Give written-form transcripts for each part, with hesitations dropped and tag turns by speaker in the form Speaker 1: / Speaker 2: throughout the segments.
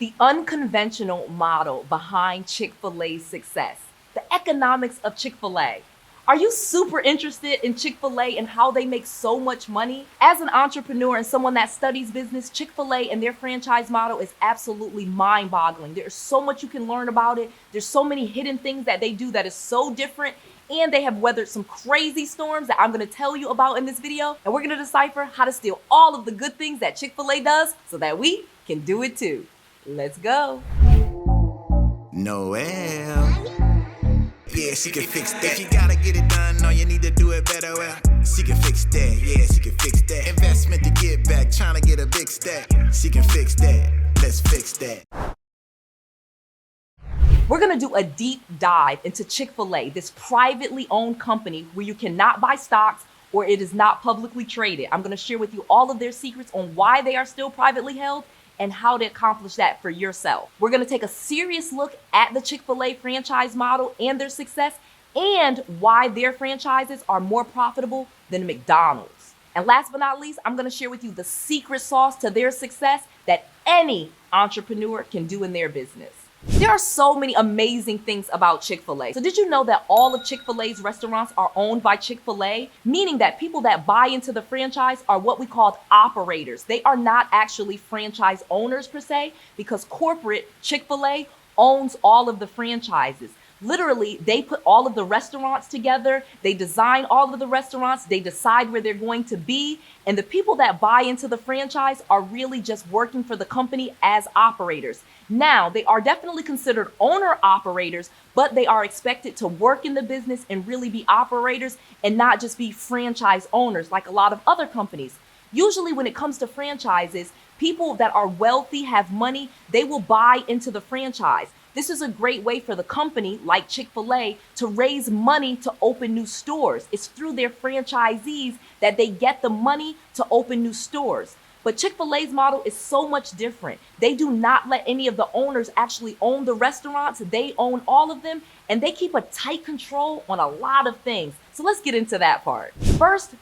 Speaker 1: the unconventional model behind Chick-fil-A's success, the economics of Chick-fil-A. Are you super interested in Chick-fil-A and how they make so much money? As an entrepreneur and someone that studies business, Chick-fil-A and their franchise model is absolutely mind-boggling. There's so much you can learn about it. There's so many hidden things that they do that is so different, and they have weathered some crazy storms that I'm gonna tell you about in this video, and we're gonna decipher how to steal all of the good things that Chick-fil-A does so that we can do it too. Let's go.
Speaker 2: Noel. Yeah, she can fix that. If you gotta get it done, no, you need to do it better. Well, she can fix that. Yeah, she can fix that. Investment to get back, trying to get a big stack. She can fix that. Let's fix that.
Speaker 1: We're gonna do a deep dive into Chick-fil-A, this privately owned company where you cannot buy stocks or it is not publicly traded. I'm gonna share with you all of their secrets on why they are still privately held and how to accomplish that for yourself. We're gonna take a serious look at the Chick-fil-A franchise model and their success and why their franchises are more profitable than McDonald's. And last but not least, I'm gonna share with you the secret sauce to their success that any entrepreneur can do in their business. There are so many amazing things about Chick-fil-A. So did you know that all of Chick-fil-A's restaurants are owned by Chick-fil-A? Meaning that people that buy into the franchise are what we call operators. They are not actually franchise owners per se, because corporate Chick-fil-A owns all of the franchises. Literally, they put all of the restaurants together, they design all of the restaurants, they decide where they're going to be, and the people that buy into the franchise are really just working for the company as operators. Now, they are definitely considered owner-operators, but they are expected to work in the business and really be operators and not just be franchise owners like a lot of other companies. Usually when it comes to franchises, people that are wealthy, have money, they will buy into the franchise. This is a great way for the company, like Chick-fil-A, to raise money to open new stores. It's through their franchisees that they get the money to open new stores. But Chick-fil-A's model is so much different. They do not let any of the owners actually own the restaurants. They own all of them, and they keep a tight control on a lot of things. So let's get into that part. First,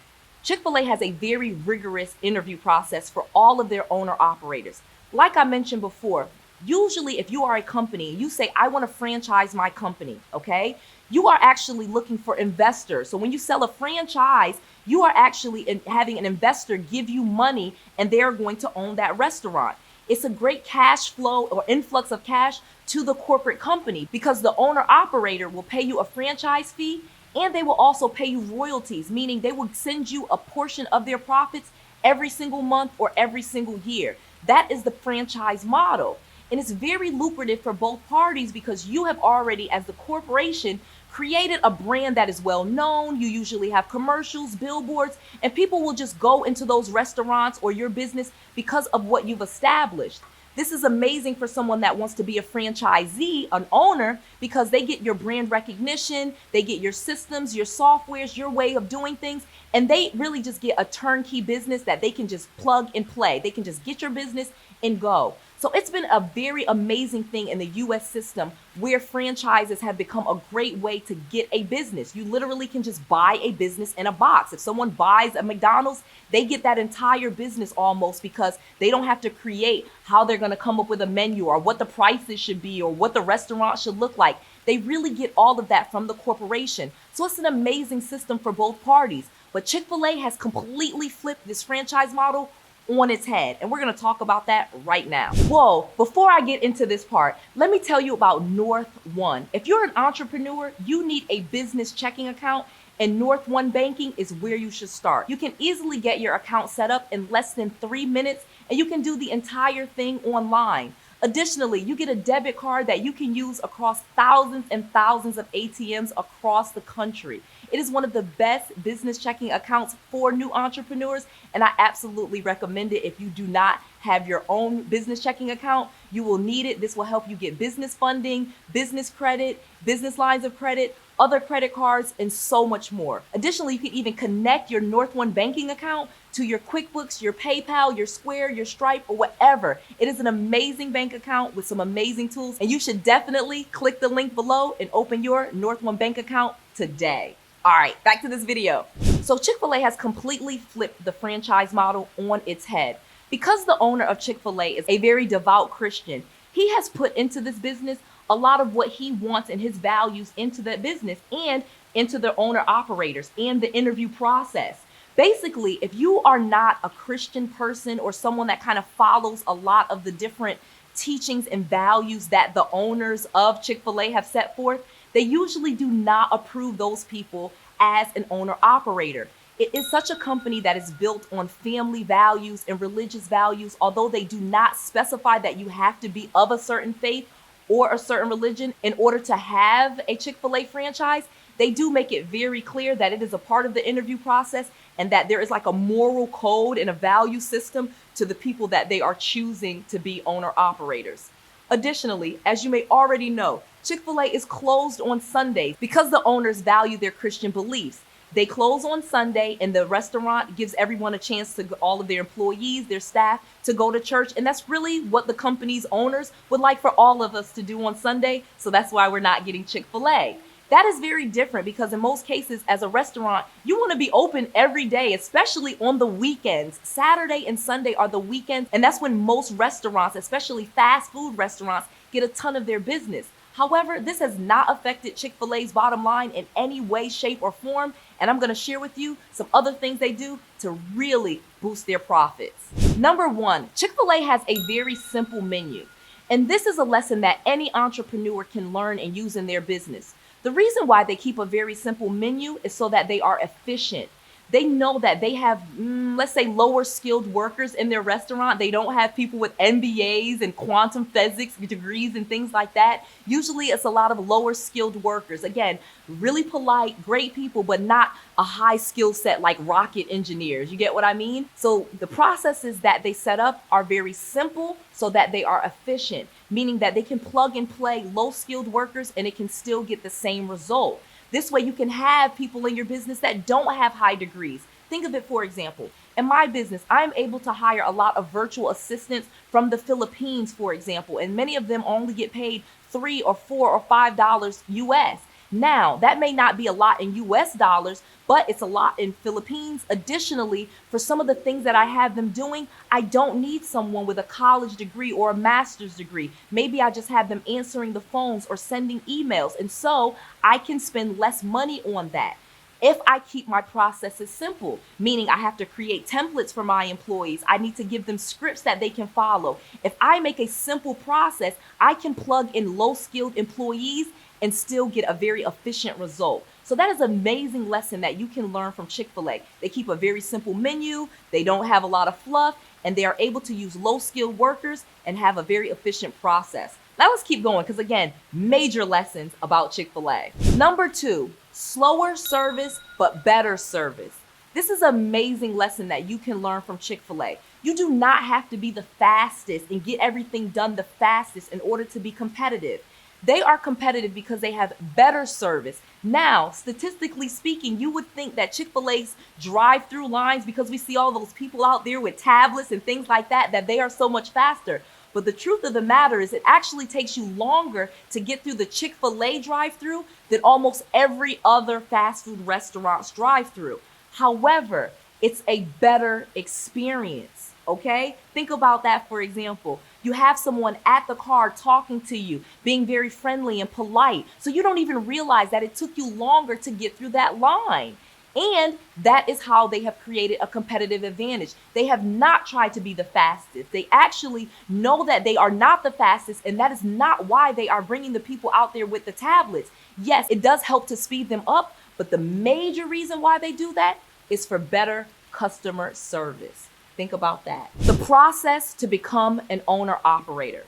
Speaker 1: Chick-fil-A has a very rigorous interview process for all of their owner-operators. Like I mentioned before, usually if you are a company, you say, I want to franchise my company, okay? You are actually looking for investors. So when you sell a franchise, you are actually having an investor give you money and they're going to own that restaurant. It's a great cash flow or influx of cash to the corporate company because the owner operator will pay you a franchise fee and they will also pay you royalties, meaning they will send you a portion of their profits every single month or every single year. That is the franchise model. And it's very lucrative for both parties because you have already, as the corporation, created a brand that is well known. You usually have commercials, billboards, and people will just go into those restaurants or your business because of what you've established. This is amazing for someone that wants to be a franchisee, an owner, because they get your brand recognition, they get your systems, your softwares, your way of doing things, and they really just get a turnkey business that they can just plug and play. They can just get your business and go. So it's been a very amazing thing in the US system where franchises have become a great way to get a business. You literally can just buy a business in a box. If someone buys a McDonald's, they get that entire business almost because they don't have to create how they're going to come up with a menu or what the prices should be or what the restaurant should look like. They really get all of that from the corporation. So it's an amazing system for both parties. But Chick-fil-A has completely flipped this franchise model on its head, and we're going to talk about that right now. Whoa, before I get into this part, let me tell you about North One. If you're an entrepreneur, you need a business checking account, and North One Banking is where you should start. You can easily get your account set up in less than 3 minutes, and you can do the entire thing online. Additionally, you get a debit card that you can use across thousands and thousands of ATMs across the country. It is one of the best business checking accounts for new entrepreneurs, and I absolutely recommend it. If you do not have your own business checking account, you will need it. This will help you get business funding, business credit, business lines of credit, other credit cards, and so much more. Additionally, you can even connect your North One banking account to your QuickBooks, your PayPal, your Square, your Stripe, or whatever. It is an amazing bank account with some amazing tools, and you should definitely click the link below and open your North One bank account today. All right, back to this video. So Chick-fil-A has completely flipped the franchise model on its head. Because the owner of Chick-fil-A is a very devout Christian, he He has put into this business a lot of what he wants and his values into that business and into the owner operators and the interview process. Basically, if you are not a Christian person or someone that kind of follows a lot of the different teachings and values that the owners of Chick-fil-A have set forth, they usually do not approve those people as an owner operator. It is such a company that is built on family values and religious values, although they do not specify that you have to be of a certain faith or a certain religion in order to have a Chick-fil-A franchise. They do make it very clear that it is a part of the interview process and that there is like a moral code and a value system to the people that they are choosing to be owner operators. Additionally, as you may already know, Chick-fil-A is closed on Sundays because the owners value their Christian beliefs. They close on Sunday and the restaurant gives everyone a chance to, all of their employees, their staff, to go to church. And that's really what the company's owners would like for all of us to do on Sunday. So that's why we're not getting Chick-fil-A. That is very different because in most cases as a restaurant, you want to be open every day, especially on the weekends. Saturday and Sunday are the weekends, and that's when most restaurants, especially fast food restaurants, get a ton of their business. However, this has not affected Chick-fil-A's bottom line in any way, shape, or form, and I'm going to share with you some other things they do to really boost their profits. Number one, Chick-fil-A has a very simple menu, and this is a lesson that any entrepreneur can learn and use in their business. The reason why they keep a very simple menu is so that they are efficient. They know that they have, let's say, lower skilled workers in their restaurant. They don't have people with MBAs and quantum physics degrees and things like that. Usually it's a lot of lower skilled workers. Again, really polite, great people, but not a high skill set like rocket engineers. You get what I mean? So the processes that they set up are very simple so that they are efficient, meaning that they can plug and play low skilled workers and it can still get the same result. This way you can have people in your business that don't have high degrees. Think of it, for example, in my business, I'm able to hire a lot of virtual assistants from the Philippines, for example, and many of them only get paid $3 or $4 or $5 US. Now, that may not be a lot in US dollars, but it's a lot in Philippines. Additionally, for some of the things that I have them doing, I don't need someone with a college degree or a master's degree. Maybe I just have them answering the phones or sending emails, and so I can spend less money on that. If I keep my processes simple, meaning I have to create templates for my employees, I need to give them scripts that they can follow. If I make a simple process, I can plug in low-skilled employees and still get a very efficient result. So that is an amazing lesson that you can learn from Chick-fil-A. They keep a very simple menu, they don't have a lot of fluff, and they are able to use low-skilled workers and have a very efficient process. Now let's keep going because again, major lessons about Chick-fil-A. Number two, slower service, but better service. This is an amazing lesson that you can learn from Chick-fil-A. You do not have to be the fastest and get everything done the fastest in order to be competitive. They are competitive because they have better service. Now, statistically speaking, you would think that Chick-fil-A's drive-through lines, because we see all those people out there with tablets and things like that, that they are so much faster. But the truth of the matter is it actually takes you longer to get through the Chick-fil-A drive-through than almost every other fast food restaurant's drive-through. However, it's a better experience, okay? Think about that, for example. You have someone at the car talking to you, being very friendly and polite, so you don't even realize that it took you longer to get through that line. And that is how they have created a competitive advantage. They have not tried to be the fastest. They actually know that they are not the fastest, and that is not why they are bringing the people out there with the tablets. Yes, it does help to speed them up, but the major reason why they do that is for better customer service. Think about that. The process to become an owner-operator.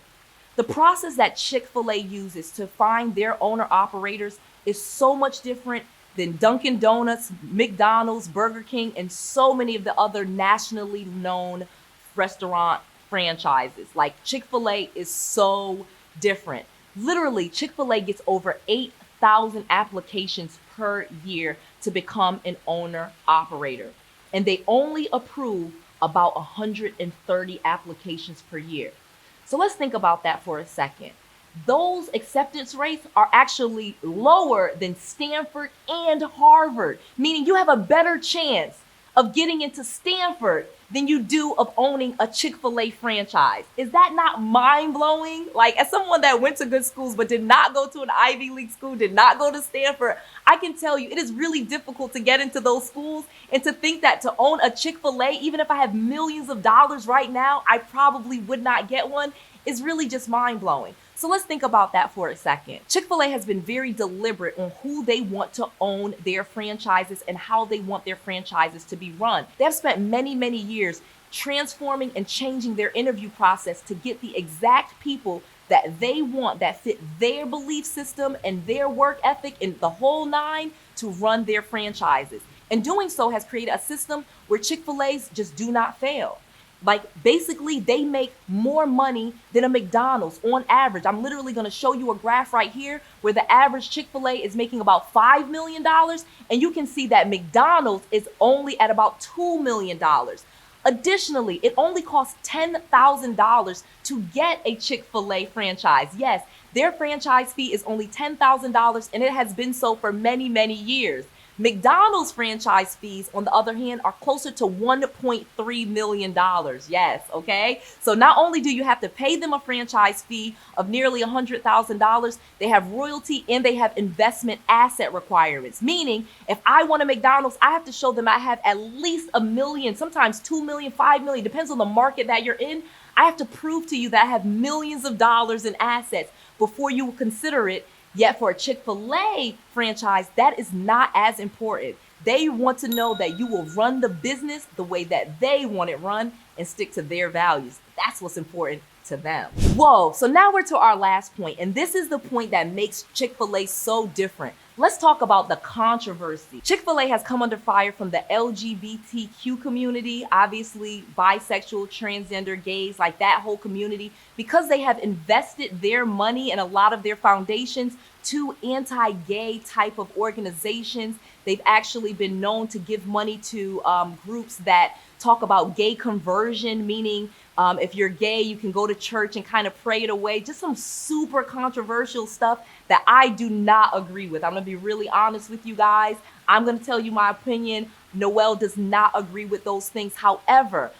Speaker 1: The process that Chick-fil-A uses to find their owner-operators is so much different than Dunkin' Donuts, McDonald's, Burger King, and so many of the other nationally known restaurant franchises. Like Chick-fil-A is so different. Literally, Chick-fil-A gets over 8,000 applications per year to become an owner-operator. And they only approve about 130 applications per year. So let's think about that for a second. Those acceptance rates are actually lower than Stanford and Harvard, meaning you have a better chance of getting into Stanford than you do of owning a Chick-fil-A franchise. Is that not mind-blowing? Like, as someone that went to good schools but did not go to an Ivy League school, did not go to Stanford, I can tell you it is really difficult to get into those schools, and to think that to own a Chick-fil-A, even if I have millions of dollars right now, I probably would not get one, is really just mind-blowing. So let's think about that for a second. Chick-fil-A has been very deliberate on who they want to own their franchises and how they want their franchises to be run. They have spent many, many years transforming and changing their interview process to get the exact people that they want, that fit their belief system and their work ethic and the whole nine, to run their franchises. And doing so has created a system where Chick-fil-A's just do not fail. Like, basically, they make more money than a McDonald's on average. I'm literally going to show you a graph right here where the average Chick-fil-A is making about $5 million. And you can see that McDonald's is only at about $2 million. Additionally, it only costs $10,000 to get a Chick-fil-A franchise. Yes, their franchise fee is only $10,000, and it has been so for many, many years. McDonald's franchise fees, on the other hand, are closer to $1.3 million. Yes, okay? So not only do you have to pay them a franchise fee of nearly $100,000, they have royalty and they have investment asset requirements. Meaning, if I want a McDonald's, I have to show them I have at least $1 million, sometimes $2 million, $5 million, depends on the market that you're in. I have to prove to you that I have millions of dollars in assets before you will consider it. Yet for a Chick-fil-A franchise, that is not as important. They want to know that you will run the business the way that they want it run and stick to their values. That's what's important to them. Whoa, so now we're to our last point, and this is the point that makes Chick-fil-A so different. Let's talk about the controversy. Chick-fil-A has come under fire from the LGBTQ community, obviously bisexual, transgender, gays, like that whole community, because they have invested their money and a lot of their foundations to anti-gay type of organizations. They've actually been known to give money to groups that talk about gay conversion, meaning if you're gay, you can go to church and kind of pray it away. Just some super controversial stuff that I do not agree with. I'm gonna be really honest with you guys. I'm gonna tell you my opinion. Noelle does not agree with those things. However,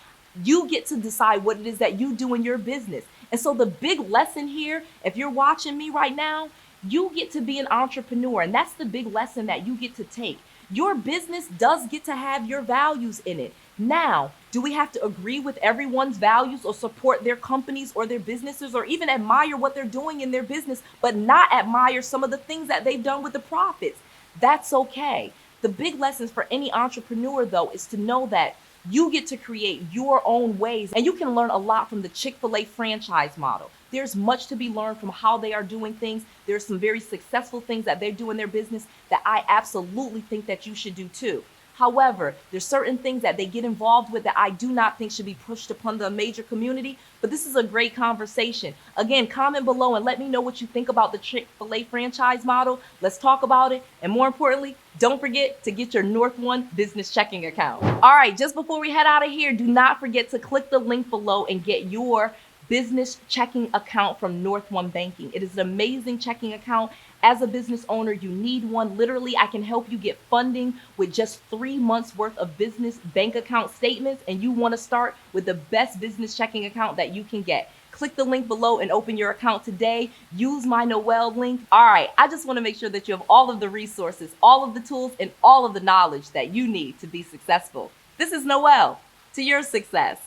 Speaker 1: you get to decide what it is that you do in your business. And so the big lesson here, if you're watching me right now, you get to be an entrepreneur, and that's the big lesson that you get to take. Your business does get to have your values in it. Now, do we have to agree with everyone's values or support their companies or their businesses or even admire what they're doing in their business, but not admire some of the things that they've done with the profits? That's okay. The big lessons for any entrepreneur, though, is to know that you get to create your own ways, and you can learn a lot from the Chick-fil-A franchise model. There's much to be learned from how they are doing things. There's some very successful things that they do in their business that I absolutely think that you should do too. However, there's certain things that they get involved with that I do not think should be pushed upon the major community, but this is a great conversation. Again, comment below and let me know what you think about the Chick-fil-A franchise model. Let's talk about it. And more importantly, don't forget to get your North One business checking account. All right, just before we head out of here, do not forget to click the link below and get your business checking account from North One Banking. It is an amazing checking account. As a business owner, you need one. Literally, I can help you get funding with just 3 months worth of business bank account statements, and you want to start with the best business checking account that you can get. Click the link below and open your account today. Use my Noelle link. All right, I just want to make sure that you have all of the resources, all of the tools, and all of the knowledge that you need to be successful. This is Noelle. To your success.